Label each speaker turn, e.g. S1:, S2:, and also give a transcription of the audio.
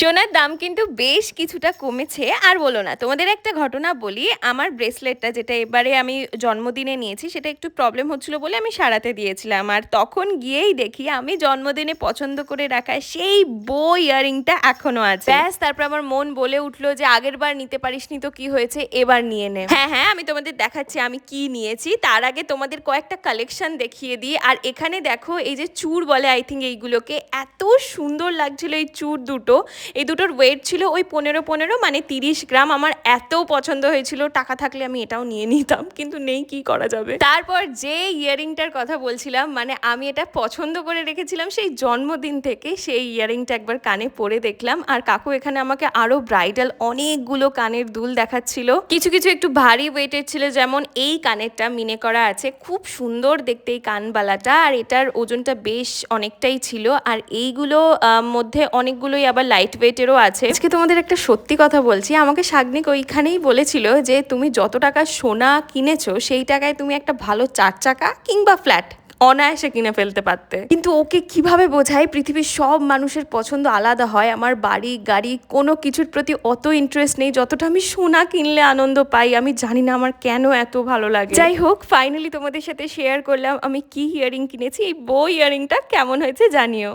S1: সোনার দাম কিন্তু বেশ কিছুটা কমেছে। আর বলো না, তোমাদের একটা ঘটনা বলি। আমার ব্রেসলেটটা যেটা এবারে আমি জন্মদিনে নিয়েছি, সেটা একটু প্রবলেম হচ্ছিল বলে আমি সারাতে দিয়েছিলাম। আর তখন গিয়েই দেখি আমি জন্মদিনে পছন্দ করে রাখা সেই বো ইয়ারিংটা এখনো আছে। ব্যাস, তারপর আমার মন বলে উঠলো যে আগের বার নিতে পারিসনি তো কি হয়েছে, এবার নিয়ে নে। হ্যাঁ হ্যাঁ, আমি তোমাদের দেখাচ্ছি আমি কি নিয়েছি। তার আগে তোমাদের কয়েকটা কালেকশন দেখিয়ে দিই। আর এখানে দেখো, এই যে চূড় বলে আই থিঙ্ক এইগুলোকে, এত সুন্দর লাগছিল এই চূড় দুটো। এই দুটোর ওয়েট ছিল ওই 15 মানে 30 গ্রাম। আমার এত পছন্দ হয়েছিল, টাকা থাকলে আমি এটাও নিয়ে নিতাম, কিন্তু নেই, কি করা যাবে। তারপর যে ইয়ারিংটার কথা বলছিলাম, মানে আমি এটা পছন্দ করে রেখেছিলাম সেই জন্মদিন থেকে, সেই ইয়ারিংটা একবার কানে পরে দেখলাম। আর কাকু এখানে আমাকে আরো ব্রাইডাল অনেকগুলো কানের দুল দেখাচ্ছিল। কিছু কিছু একটু ভারী ওয়েটের ছিল, যেমন এই কানেরটা মিনে করা আছে, খুব সুন্দর দেখতে এই কানবালাটা। আর এটার ওজনটা বেশ অনেকটাই ছিল। আর এইগুলো মধ্যে অনেকগুলোই আবার লাইট ওয়েটেরও আছে। আজকে তোমাদের একটা সত্যি কথা বলছি, আমাকে শাগনিক ওইখানেই বলেছিল যে তুমি যত টাকা সোনা কিনেছো সেই টাকায় তুমি একটা ভালো 4 চাকা কিংবা ফ্ল্যাট অনায়াসে কিনে ফেলতে পারতে। কিন্তু ওকে কিভাবে বোঝাই, পৃথিবীর সব মানুষের পছন্দ আলাদা হয়। আমার বাড়ি গাড়ি কোনো কিছুর প্রতি অত ইন্টারেস্ট নেই যতটা আমি সোনা কিনলে আনন্দ পাই। আমি জানি না আমার কেন এত ভালো লাগে। যাই হোক, ফাইনালি তোমাদের সাথে শেয়ার করলাম আমি কি ইয়ারিং কিনেছি। এই বো ইয়ারিংটা কেমন হয়েছে জানিও।